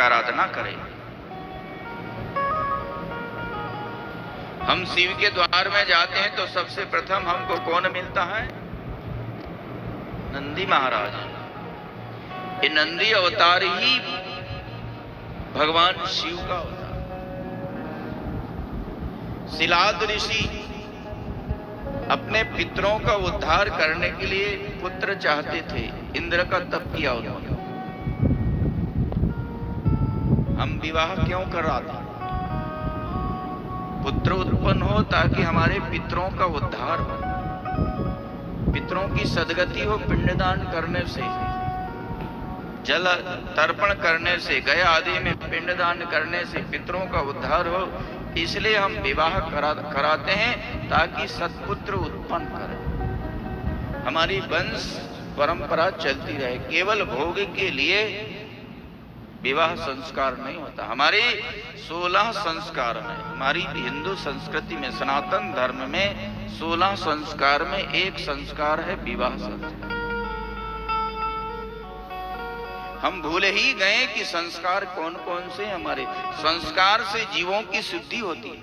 आराधना करें। हम शिव के द्वार में जाते हैं तो सबसे प्रथम हमको कौन मिलता है? नंदी महाराज। ये नंदी अवतार ही भगवान शिव का अवतार। शिलाद ऋषि अपने पितरों का उद्धार करने के लिए पुत्र चाहते थे, इंद्र का तप किया उन्होंने। हम विवाह क्यों कराते? पुत्र उत्पन्न हो ताकि हमारे पितरों का उद्धार हो, पितरों की सदगति हो। पिंडदान करने से, जल तर्पण करने से, गया आदि में पिंडदान करने से पितरों का उद्धार हो। इसलिए हम विवाह कराते हैं ताकि सत्पुत्र उत्पन्न करें, हमारी वंश परंपरा चलती रहे। केवल भोग के लिए विवाह संस्कार नहीं होता। हमारे 16 संस्कार हैं। हमारी हिंदू संस्कृति में, सनातन धर्म में 16 संस्कार में एक संस्कार है विवाह संस्कार। हम भूल ही गए कि संस्कार कौन कौन से हमारे। संस्कार से जीवों की शुद्धि होती है,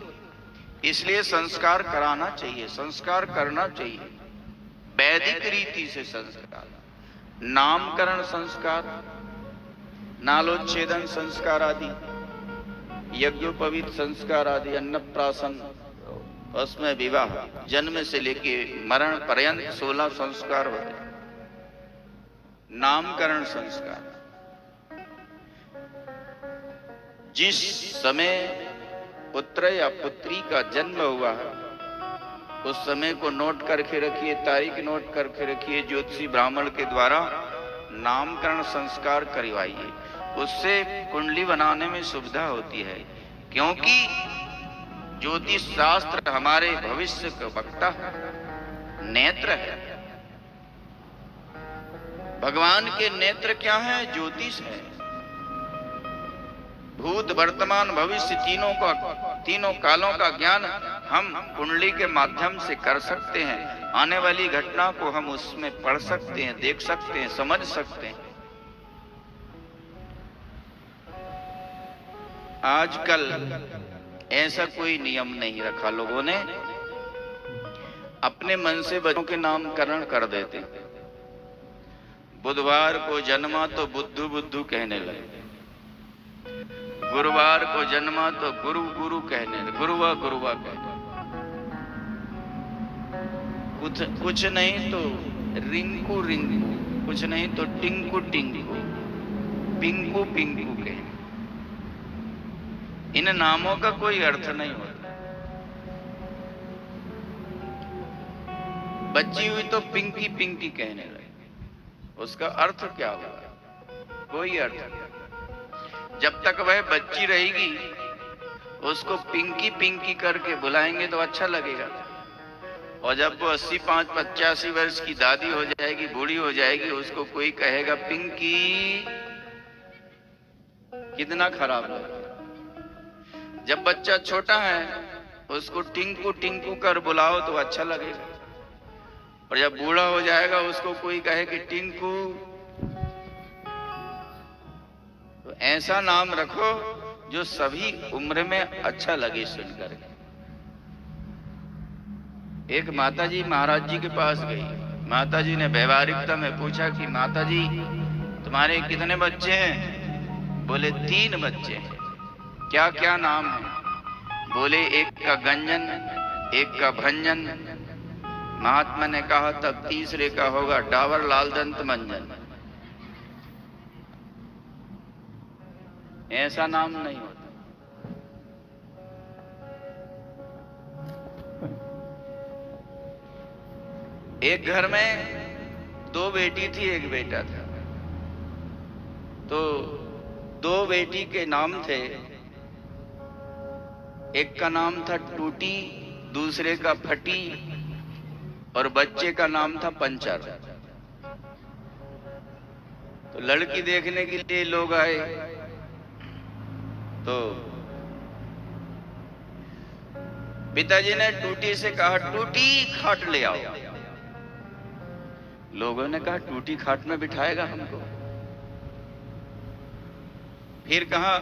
इसलिए संस्कार कराना चाहिए, संस्कार करना चाहिए वैदिक रीति से। संस्कार, नामकरण संस्कार, नालोच्छेदन संस्कार आदि, यज्ञोपवीत संस्कार आदि, अन्नप्राशन, उसमें विवाह, जन्म से लेके मरण पर्यंत 16 संस्कार होते हैं। नामकरण संस्कार, जिस समय पुत्र या पुत्री का जन्म हुआ है उस समय को नोट करके रखिए, तारीख नोट करके रखिए। ज्योतिषी ब्राह्मण के द्वारा नामकरण संस्कार करवाइए, उससे कुंडली बनाने में सुविधा होती है। क्योंकि ज्योतिष शास्त्र हमारे भविष्य का वक्ता है, नेत्र है। भगवान के नेत्र क्या है? ज्योतिष है। भूत, वर्तमान, भविष्य तीनों कालों का ज्ञान हम कुंडली के माध्यम से कर सकते हैं। आने वाली घटना को हम उसमें पढ़ सकते हैं, देख सकते हैं, समझ सकते हैं। आजकल ऐसा कोई नियम नहीं रखा, लोगों ने अपने मन से बच्चों के नामकरण कर देते। बुधवार को जन्मा तो बुद्धू बुद्धू कहने लगे, गुरुवार को जन्मा तो गुरु गुरु कहने लगे, गुरुवा गुरुवा कहने। कुछ नहीं तो रिंकू रिंकू, कुछ नहीं तो टिंकू टिंकू, पिंकू पिंकू कहने। इन नामों का कोई अर्थ नहीं होता। बच्ची हुई तो पिंकी पिंकी कहने लगे, उसका अर्थ क्या होगा? कोई अर्थ नहीं। जब तक वह बच्ची रहेगी उसको पिंकी पिंकी करके बुलाएंगे तो अच्छा लगेगा, और जब वो 85-85 वर्ष की दादी हो जाएगी, बूढ़ी हो जाएगी, उसको कोई कहेगा पिंकी, कितना खराब लगेगा। जब बच्चा छोटा है उसको टिंकू टिंकू कर बुलाओ तो अच्छा लगेगा, और जब बूढ़ा हो जाएगा उसको कोई कहे कि टिंकू, तो ऐसा नाम रखो जो सभी उम्र में अच्छा लगे सुनकर। एक माताजी महाराज जी के पास गई। माताजी ने व्यवहारिकता में पूछा कि माताजी तुम्हारे कितने बच्चे हैं? बोले 3 बच्चे हैं। क्या क्या नाम है? बोले एक का गंजन, एक का भंजन। महात्मा ने कहा तब तीसरे का होगा डावर लाल दंत मंजन। ऐसा नाम नहीं होता। एक घर में 2 बेटी थी, 1 बेटा था। तो 2 बेटी के नाम थे, एक का नाम था टूटी, दूसरे का फटी, और बच्चे का नाम था पंचर। तो लड़की देखने के लिए लोग आए, तो पिताजी ने टूटी से कहा टूटी खाट ले आओ। लोगों ने कहा टूटी खाट में बिठाएगा हमको? फिर कहा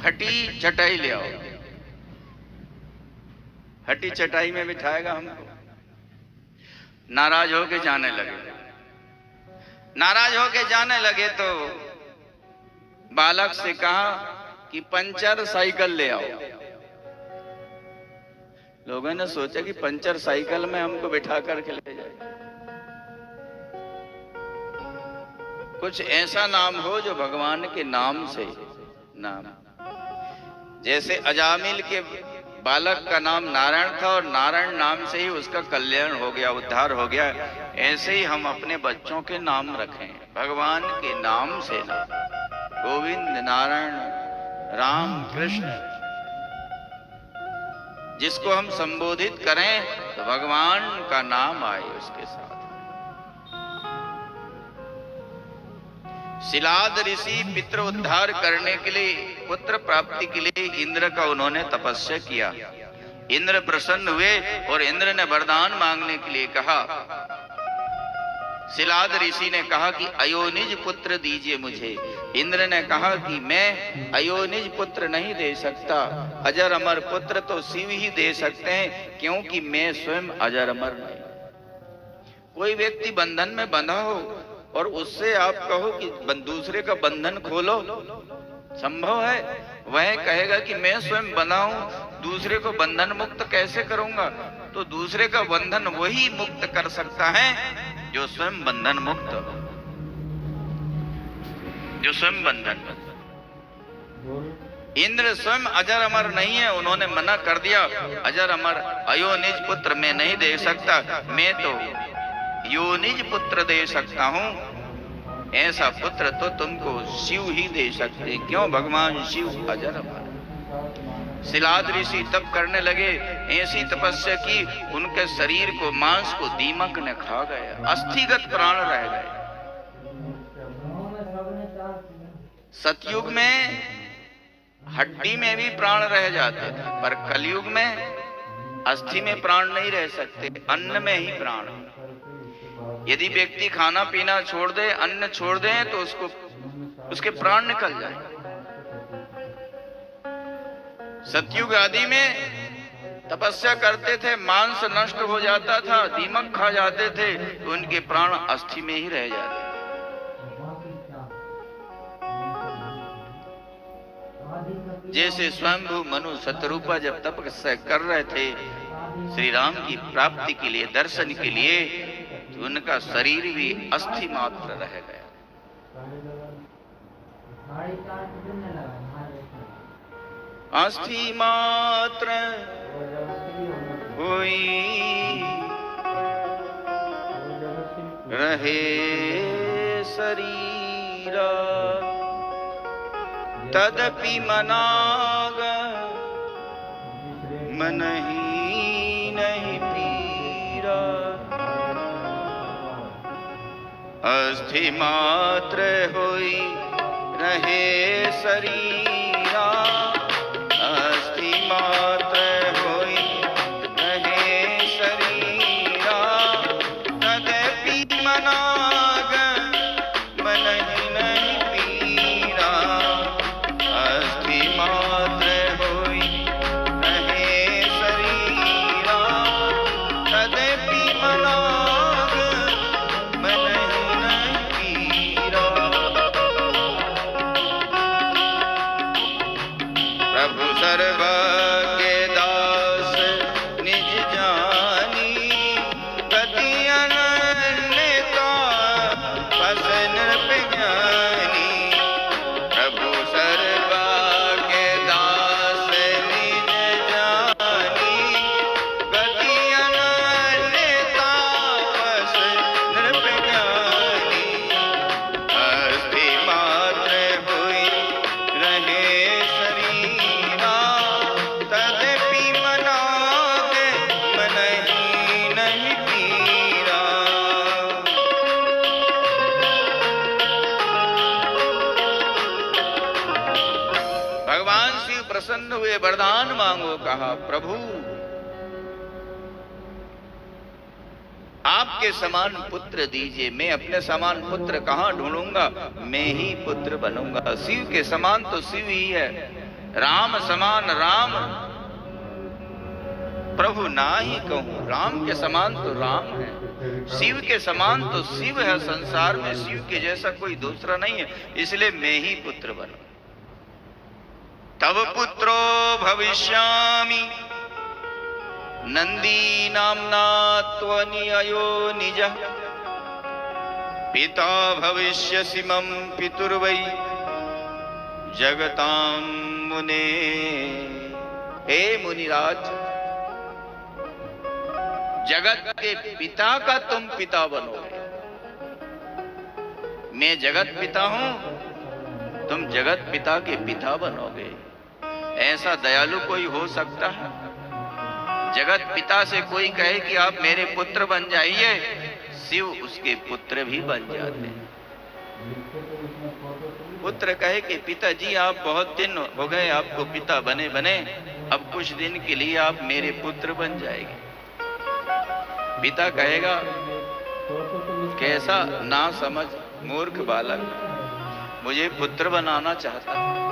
फटी चटाई ले आओ। फटी चटाई में बिठाएगा हमको। नाराज होके जाने लगे। नाराज होके जाने लगे तो बालक से कहा कि पंचर साइकिल ले आओ। लोगों ने सोचा कि पंचर साइकिल में हमको बिठा करके ले जाए। कुछ ऐसा नाम हो जो भगवान के नाम से नाम, जैसे अजामिल के बालक का नाम नारायण था और नारायण नाम से ही उसका कल्याण हो गया, उद्धार हो गया। ऐसे ही हम अपने बच्चों के नाम रखें भगवान के नाम से ना, गोविंद, नारायण, राम, कृष्ण, जिसको हम संबोधित करें तो भगवान का नाम आए उसके साथ। शिलाद ऋषि पितृ उद्धार करने के लिए, पुत्र प्राप्ति के लिए इंद्र का उन्होंने तपस्या किया। इंद्र प्रसन्न हुए और इंद्र ने वरदान मांगने के लिए कहा। शिलाद ऋषि ने कहा कि अयोनिज पुत्र दीजिए मुझे। इंद्र ने कहा कि मैं अयोनिज पुत्र नहीं दे सकता, अजर अमर पुत्र तो शिव ही दे सकते हैं, क्योंकि मैं स्वयं अजर अमर नहीं। कोई व्यक्ति बंधन में बंधा हो और उससे आप कहो कि दूसरे का बंधन खोलो, संभव है? वह कहेगा कि मैं स्वयं बंधा हूं, दूसरे को बंधन मुक्त कैसे करूंगा? तो दूसरे का बंधन वही मुक्त कर सकता है जो स्वयं बंधन मुक्त, जो स्वयं बंधन। इंद्र स्वयं अजर अमर नहीं है, उन्होंने मना कर दिया। अजर अमर अयोनिज पुत्र मैं नहीं दे सकता, मैं तो योनिज पुत्र दे सकता हूं। ऐसा पुत्र तो तुमको शिव ही दे सकते, क्यों? भगवान शिव अजर अमर। शिलाद ऋषि तप करने लगे, ऐसी तपस्या की उनके शरीर को, मांस को दीमक ने खा गया, अस्थिगत प्राण रह गए। सतयुग में हड्डी में भी प्राण रह जाते थे, पर कलयुग में अस्थि में प्राण नहीं रह सकते, अन्न में ही प्राण। यदि व्यक्ति खाना पीना छोड़ दे, अन्न छोड़ दे, तो उसके प्राण निकल जाए। सतयुग आदि में तपस्या करते थे, मांस नष्ट हो जाता था, दीमक खा जाते थे, तो उनके प्राण अस्थि में ही रह जाते। जैसे स्वयंभू मनु शतरूपा जब तपस्या कर रहे थे श्री राम की प्राप्ति के लिए, दर्शन के लिए, तो उनका शरीर भी अस्थि मात्र रह गया। अस्थि मात्र होई रहे शरीरा, तदपि मनाग मन ही नहीं पीरा। अस्थि मात्र होई रहे शरीरा, अस्थि मात्र होई रहे शरीरा, तदपि मनाग मन ही नहीं पीरा। अस्थि मात्र होई रहे शरीरा, तदपि मनाग मन ही नहीं पीरा। प्रभु सर्वज्ञ दास निज जानी, गति अनन्यता बस नृप ज्ञानी। प्रभु सर्वज्ञ दास निज जानी, गति अनन्यता बस नृप ज्ञानी। अस्थि मात्र हुई रहे शरीरा, तदपि मनाग मन ही नहीं पीरा। भगवान शिव प्रसन्न हुए, वरदान मांगो कहा। प्रभु आपके समान पुत्र दीजिए। मैं अपने समान पुत्र कहां ढूंढूंगा, मैं ही पुत्र बनूंगा। शिव के समान तो शिव ही है, राम समान राम प्रभु ना ही कहूं। राम के समान तो राम है, शिव के समान तो शिव है। संसार में शिव के जैसा कोई दूसरा नहीं है, इसलिए मैं ही पुत्र बनूं। तव पुत्रो भविष्यामि नंदी नाम्ना त्वनियो निजः पिता भविष्यसि मम पितुर्वै जगतां मुने। हे मुनिराज, जगत के पिता का तुम पिता बनोगे। मैं जगत पिता हूं, तुम जगत पिता के पिता बनोगे। ऐसा दयालु कोई हो सकता है? जगत पिता से कोई कहे कि आप मेरे पुत्र बन जाइए, शिव उसके पुत्र भी बन जाते हैं। पुत्र कहे कि पिताजी आप बहुत दिन हो गए आपको पिता बने बने, अब कुछ दिन के लिए आप मेरे पुत्र बन जाएंगे। पिता कहेगा कैसा ना समझ मूर्ख बालक, मुझे पुत्र बनाना चाहता है।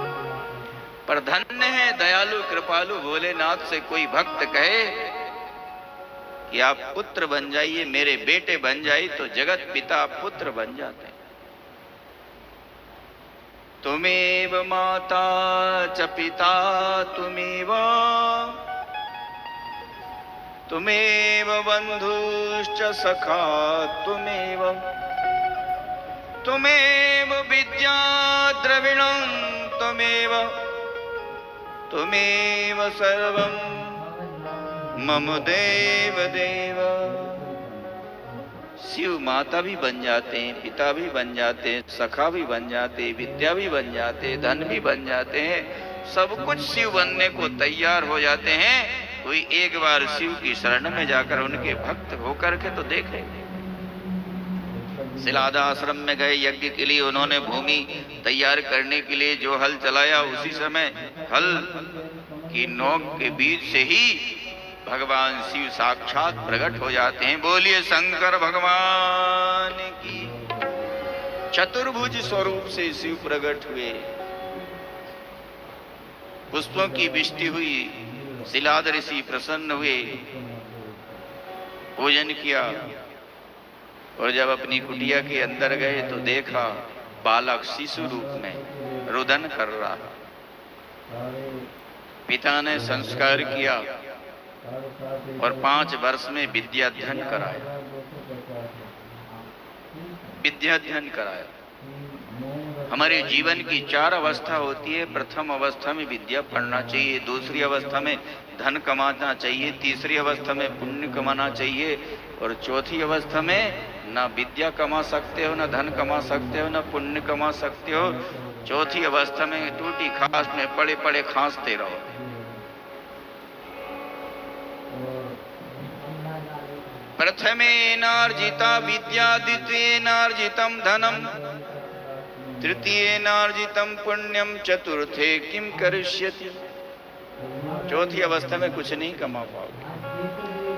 पर धन्य है दयालु कृपालु भोलेनाथ से कोई भक्त कहे कि आप पुत्र बन जाइए, मेरे बेटे बन जाइए, तो जगत पिता पुत्र बन जाते हैं। तुमेव माता च पिता तुमेव, तुमेव बंधुश्च सखा तुमेव, तुमेव विद्या द्रविणं तुमेव, तुमेव सर्वं मम देव देव। शिव माता भी बन जाते हैं, पिता भी बन जाते हैं, सखा भी बन जाते हैं, विद्या भी बन जाते हैं, धन भी बन जाते हैं। सब कुछ शिव बनने को तैयार हो जाते हैं। कोई एक बार शिव की शरण में जाकर उनके भक्त होकर के तो देखे। सिलादा आश्रम में गए यज्ञ के लिए, उन्होंने भूमि तैयार करने के लिए जो हल चलाया, उसी समय हल की नोक के बीच से ही भगवान शिव साक्षात प्रकट हो जाते हैं। बोलिए शंकर भगवान की। चतुर्भुज स्वरूप से शिव प्रकट हुए। पुष्पों की वृष्टि हुई, सिलाद ऋषि प्रसन्न हुए, पूजन किया, और जब अपनी कुटिया के अंदर गए तो देखा बालक शिशु रूप में रुदन कर रहा। पिता ने संस्कार किया और 5 वर्ष में विद्याध्ययन कराया। विद्याध्ययन कराया। हमारे जीवन की 4 अवस्था होती है। प्रथम अवस्था में विद्या पढ़ना चाहिए, दूसरी अवस्था में धन कमाना चाहिए, तीसरी अवस्था में पुण्य कमाना चाहिए, और चौथी अवस्था में ना विद्या कमा सकते हो, ना धन कमा सकते हो, ना पुण्य कमा सकते हो। चौथी अवस्था में टूटी खास में पड़े पड़े खांसते रहो। प्रथमेनार्जिता विद्या, द्वितीयेनार्जितं धनम, तृतीयेनार्जितं पुण्यम, चतुर्थे किम करिष्यति। चौथी अवस्था में कुछ नहीं कमा पाओगे।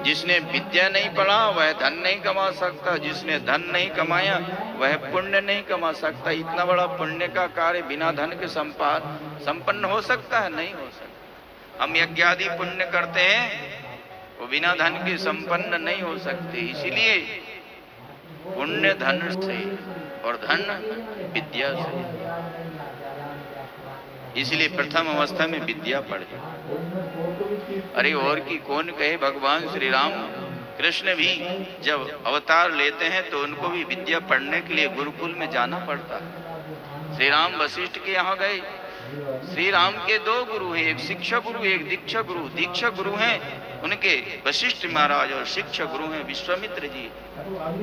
जिसने विद्या नहीं पढ़ा वह धन नहीं कमा सकता, जिसने धन नहीं कमाया वह पुण्य नहीं कमा सकता। इतना बड़ा पुण्य का कार्य बिना धन के संपन्न हो सकता है? नहीं हो सकता। हम यज्ञ आदि पुण्य करते हैं, वो बिना धन के संपन्न नहीं हो सकते। इसीलिए पुण्य धन से और धन विद्या से। इसलिए प्रथम अवस्था में विद्या पढ़े। अरे और की कौन कहे, भगवान श्री राम कृष्ण भी जब अवतार लेते हैं तो उनको भी विद्या पढ़ने के लिए गुरुकुल में जाना पड़ता है। श्री राम वशिष्ठ के यहाँ गए। श्री राम के 2 गुरु हैं, एक शिक्षा गुरु एक दीक्षा गुरु। दीक्षा गुरु हैं उनके वशिष्ठ महाराज और शिक्षा गुरु हैं विश्वामित्र जी।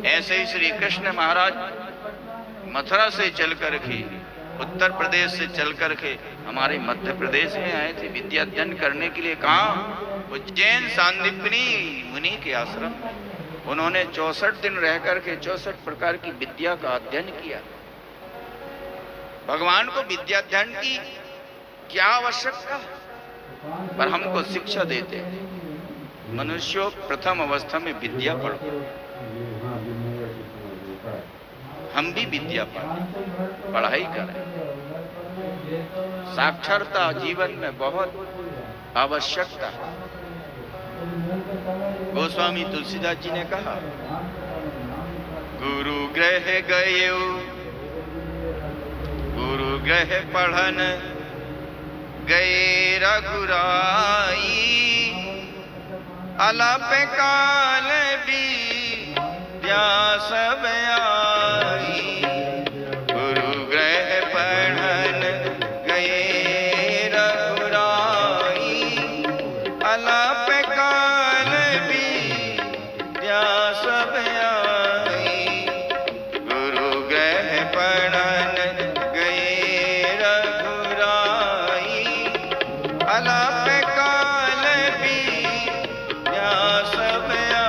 ऐसे ही श्री कृष्ण महाराज मथुरा से चल कर के, उत्तर प्रदेश से चल कर के हमारे मध्य प्रदेश में आए थे विद्या अध्ययन करने के लिए। कहाँ? उज्जैन सांदीपनी मुनि के आश्रम। उन्होंने 64 दिन रह करके 64 प्रकार की विद्या का अध्ययन किया। भगवान को विद्याध्ययन की क्या आवश्यकता, पर हमको शिक्षा देते हैं। मनुष्यों प्रथम अवस्था में विद्या पढ़ो। हम भी विद्या पढ़ाई करें। साक्षरता जीवन में बहुत आवश्यकता है। गोस्वामी तुलसीदास जी ने कहा, गुरु गृह गए, गुरु गृह पढ़न गए रघुराई, अलप काल भी व्यास आई। गुरु गृह पढ़न गए रघुराई, अलप काल भी व्यास आई। गुरु गृह पढ़न गए रघुराई, अलप काल भी व्यास आई।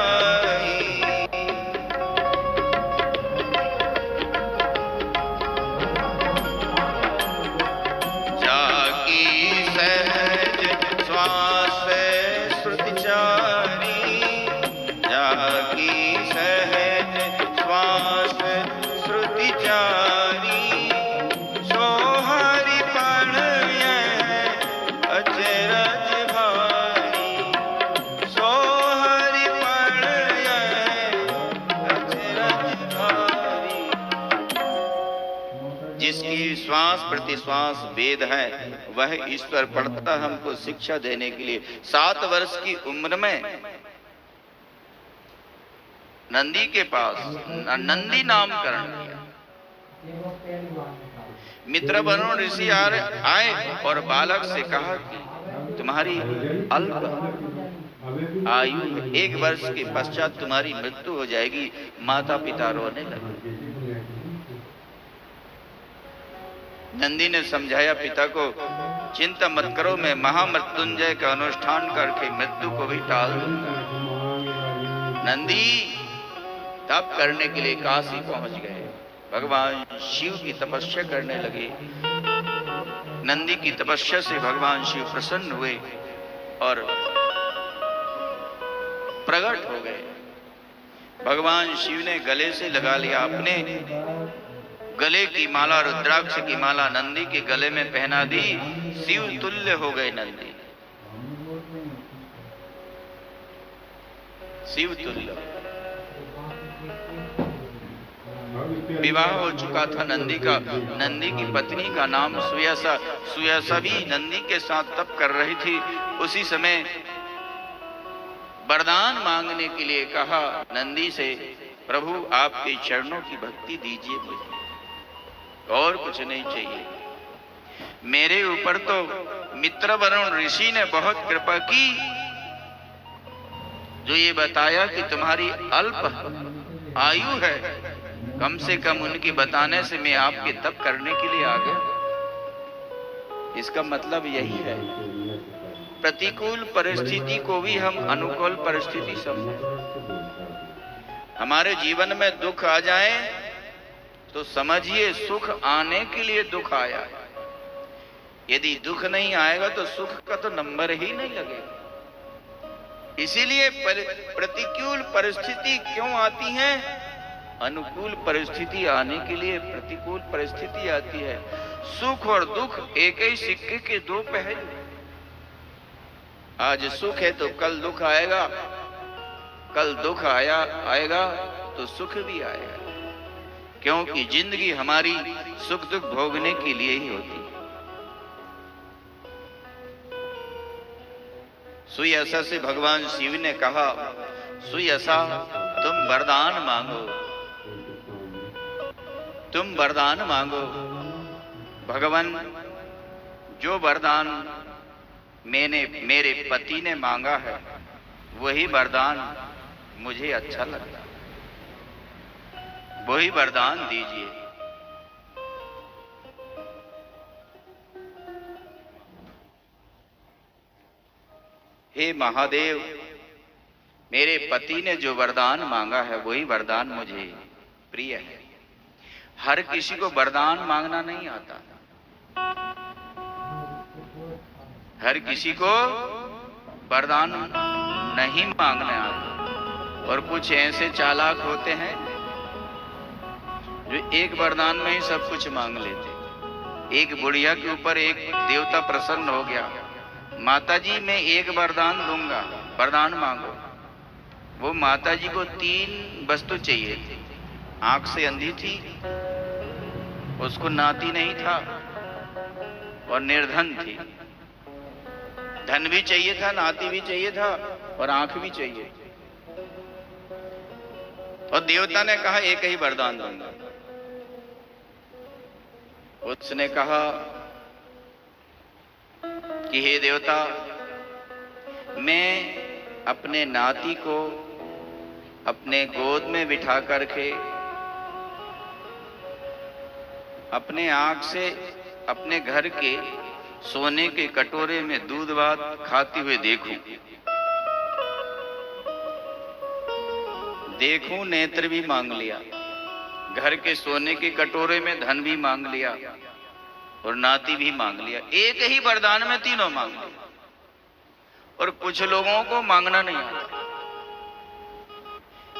जाकी सहज श्वास श्रुतिचारी, जाकी सहज श्वास श्रुतिचारी, सो हरि पण अचरज भारी, सो हरि पण अचरज भारी। जिसकी श्वास प्रति श्वास वेद है, वह ईश्वर पढ़ता हमको शिक्षा देने के लिए 7 वर्ष की उम्र में नंदी के पास नंदी नामकरण किया। मित्र वरुण ऋषि आए और बालक से कहा कि तुम्हारी अल्प आयु में 1 वर्ष के पश्चात तुम्हारी मृत्यु हो जाएगी। माता पिता रोने लगे। नंदी ने समझाया पिता को, चिंता मत करो, मैं महामृत्युंजय का अनुष्ठान करके मृत्यु को भी टाल दूंगा। नंदी तप करने के लिए काशी पहुंच गए। भगवान शिव की तपस्या करने लगे। नंदी की तपस्या से भगवान शिव प्रसन्न हुए और प्रकट हो गए। भगवान शिव ने गले से लगा लिया, अपने गले की माला, रुद्राक्ष की माला नंदी के गले में पहना दी। शिव तुल्य हो गए नंदी, शिव तुल्य। विवाह हो चुका था नंदी का। नंदी की पत्नी का नाम सुयसा। सुयसा भी नंदी के साथ तप कर रही थी। उसी समय वरदान मांगने के लिए कहा नंदी से, प्रभु आपके चरणों की भक्ति दीजिए मुझे, और कुछ नहीं चाहिए। मेरे ऊपर तो मित्र वरुण ऋषि ने बहुत कृपा की, जो ये बताया कि तुम्हारी अल्प आयु है। कम से कम उनके बताने से मैं आपके तप करने के लिए आ गया। इसका मतलब यही है, प्रतिकूल परिस्थिति को भी हम अनुकूल परिस्थिति समझें। हमारे जीवन में दुख आ जाए तो समझिए सुख आने के लिए दुख आया है। यदि दुख नहीं आएगा तो सुख का तो नंबर ही नहीं लगेगा। इसीलिए प्रतिकूल परिस्थिति क्यों आती है? अनुकूल परिस्थिति आने के लिए प्रतिकूल परिस्थिति आती है। सुख और दुख एक ही सिक्के के 2 पहलू। आज सुख है तो कल दुख आएगा, कल दुख आएगा तो सुख भी आएगा, क्योंकि जिंदगी हमारी सुख दुख भोगने के लिए ही होती है। सुयसा से भगवान शिव ने कहा, सुयसा तुम वरदान मांगो, तुम वरदान मांगो। भगवान जो वरदान मेरे पति ने मांगा है वही वरदान मुझे अच्छा लगता, वही वरदान दीजिए। हे महादेव, मेरे पति ने जो वरदान मांगा है वही वरदान मुझे प्रिय है। हर किसी को वरदान मांगना नहीं आता, हर किसी को वरदान नहीं मांगने आता। और कुछ ऐसे चालाक होते हैं जो एक वरदान में ही सब कुछ मांग लेते। एक बुढ़िया के ऊपर एक देवता प्रसन्न हो गया, माता जी मैं एक वरदान दूंगा, वरदान मांगो। वो माता जी को 3 वस्तु चाहिए थी। आंख से अंधी थी, उसको नाती नहीं था और निर्धन थी। धन भी चाहिए था, नाती भी चाहिए था और आंख भी चाहिए। और देवता ने कहा एक ही वरदान दूंगा। उसने कहा कि हे देवता, मैं अपने नाती को अपने गोद में बिठा करके अपने आंख से अपने घर के सोने के कटोरे में दूध भात खाती हुए देखूं, नेत्र भी मांग लिया, घर के सोने के कटोरे में धन भी मांग लिया और नाती भी मांग लिया। एक ही वरदान में तीनों मांग लिया। और कुछ लोगों को मांगना नहीं आता।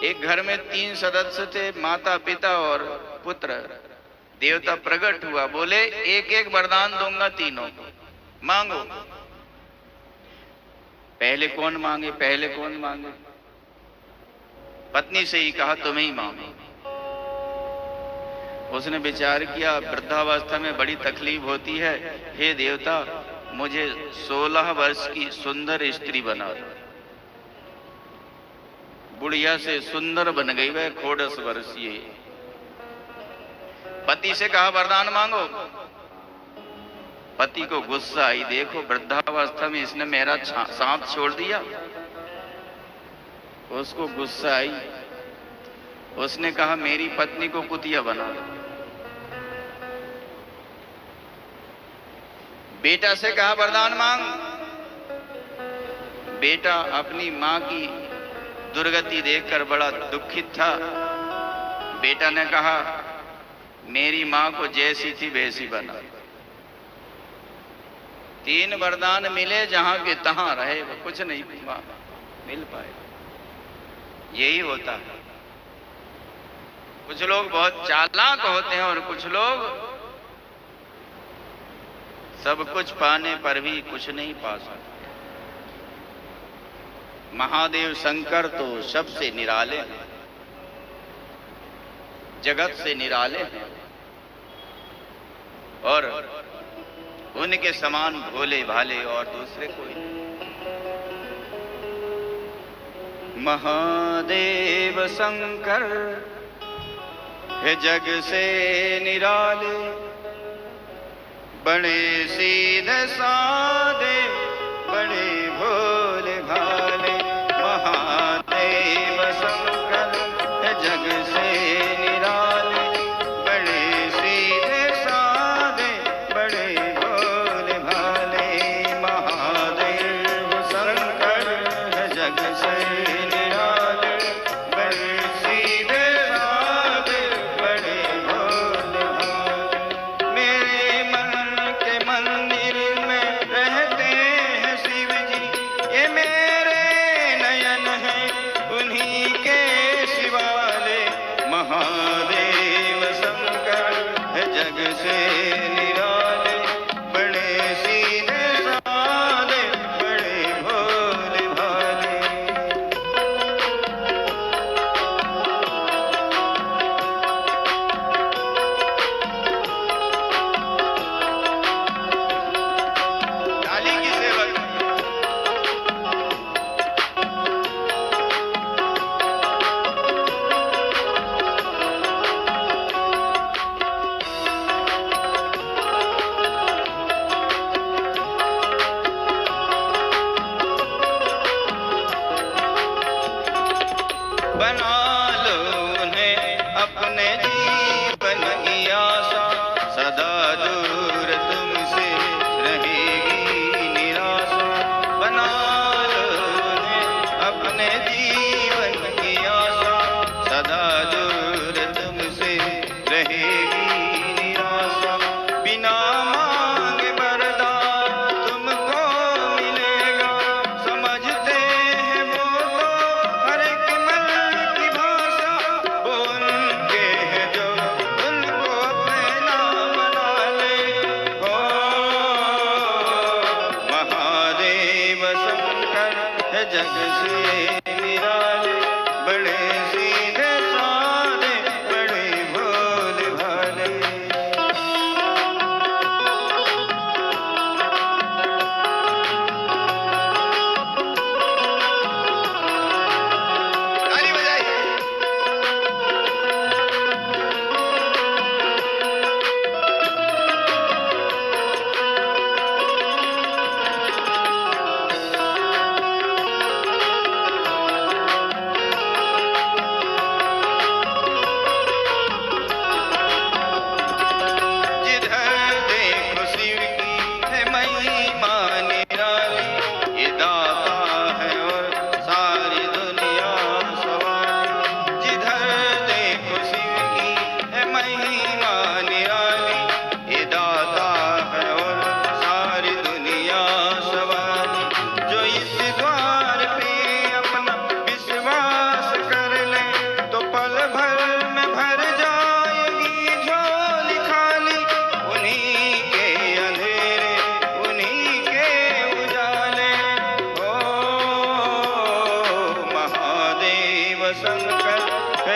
एक घर में 3 सदस्य थे, माता पिता और पुत्र। देवता प्रकट हुआ, बोले एक एक वरदान दूंगा तीनों को, मांगो। पहले कौन मांगे, पहले कौन मांगे? पत्नी से ही कहा तुम्हें ही मांगो। उसने विचार किया, वृद्धावस्था में बड़ी तकलीफ होती है, हे देवता मुझे 16 वर्ष की सुंदर स्त्री बना दो। बुढ़िया से सुंदर बन गई वह 16 वर्षीय। पति से कहा वरदान मांगो। पति को गुस्सा आई, देखो वृद्धावस्था में इसने मेरा साथ छोड़ दिया। उसको गुस्सा आई, उसने कहा मेरी पत्नी को कुतिया बना दो। बेटा से कहा वरदान मांग। बेटा अपनी मां की दुर्गति देखकर बड़ा दुखित था। बेटा ने कहा मेरी मां को जैसी थी वैसी बना। 3 वरदान मिले, जहां के तहां रहे, वो कुछ नहीं मिल पाए। यही होता है। कुछ लोग बहुत चालाक होते हैं और कुछ लोग सब कुछ पाने पर भी कुछ नहीं पा सकते। महादेव शंकर तो सबसे निराले हैं, जगत से निराले हैं और उनके समान भोले भाले और दूसरे कोई नहीं। महादेव शंकर है जग से निराले, बड़े सीधे साधे बड़े भोले भाले। महादेव शंकर है जग से निराले, बड़े सीधे साधे बड़े भोले भाले। महादेव शंकर है जग से निराले, बड़े सीधे साधे बड़े भोले भाले। मेरे मन के मंदिर में रह जग से निराले, बड़े सीधे साधे, बड़े भोले भाले। ताली बजाइए।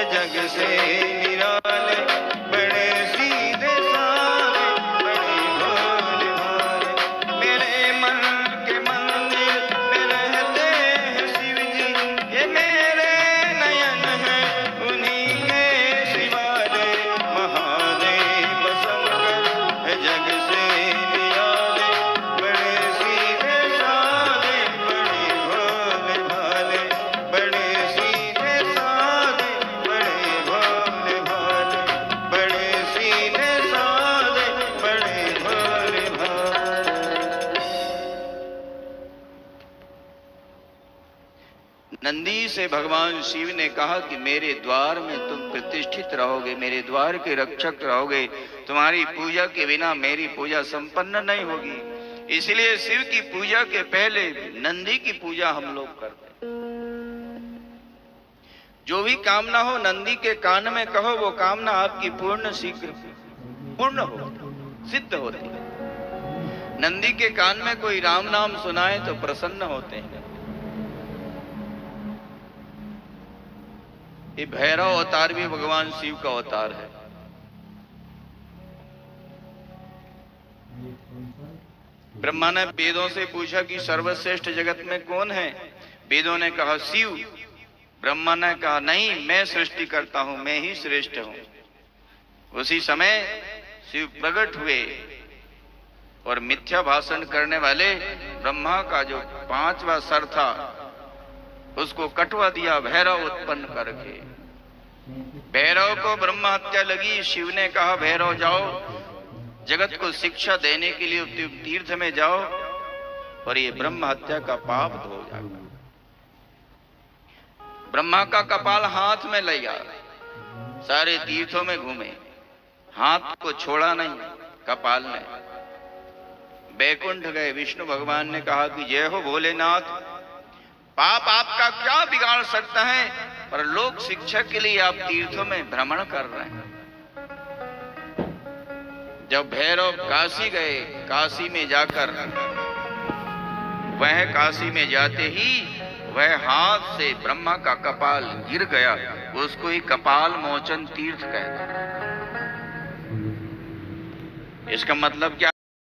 जग से निराले, बड़े सीधे साधे, बड़े भोले भाले। मेरे मन के मंदिर में रहते हैं शिव जी, ये मेरे नयन हैं उन्हीं के शिवालय। महादेव शंकर जग से निराले, बड़े सीधे साधे, बड़े भोले भाले। बड़े सीधे साधे, बड़े भोले भाले, बड़े सीधे साधे, बड़े भोले भाले। नंदी से भगवान शिव ने कहा कि मेरे द्वार में तुम प्रतिष्ठित रहोगे, मेरे द्वार के रक्षक रहोगे, तुम्हारी पूजा के बिना मेरी पूजा संपन्न नहीं होगी। इसलिए शिव की पूजा के पहले नंदी की पूजा हम लोग करते हैं। जो भी कामना हो नंदी के कान में कहो, वो कामना आपकी पूर्ण शीघ्र पूर्ण हो, सिद्ध होती है। नंदी के कान में कोई राम नाम सुनाए तो प्रसन्न होते हैं। ये भैरव अवतार भी भगवान शिव का अवतार है। ब्रह्मा ने वेदों से पूछा कि सर्वश्रेष्ठ जगत में कौन है? वेदों ने कहा शिव। ब्रह्मा ने कहा नहीं, मैं सृष्टि करता हूं, मैं ही श्रेष्ठ हूं। उसी समय शिव प्रकट हुए और मिथ्या भाषण करने वाले ब्रह्मा का जो 5वां सर था उसको कटवा दिया भैरव उत्पन्न करके। भैरव को ब्रह्म हत्या लगी। शिव ने कहा भैरव जाओ, जगत को शिक्षा देने के लिए तुम तीर्थ में जाओ और ये ब्रह्म हत्या का पाप धो जाएगा। ब्रह्मा का कपाल हाथ में लिया, सारे तीर्थों में घूमे, हाथ को छोड़ा नहीं, कपाल में। बैकुंठ गए। विष्णु भगवान ने कहा कि जय हो भोलेनाथ, पाप आपका क्या बिगाड़ सकता है, पर लोक शिक्षा के लिए आप तीर्थों में भ्रमण कर रहे हैं। जब भैरव काशी गए, काशी में जाकर वह काशी में जाते ही वह हाथ से ब्रह्मा का कपाल गिर गया। उसको ही कपाल मोचन तीर्थ कहते हैं। इसका मतलब क्या?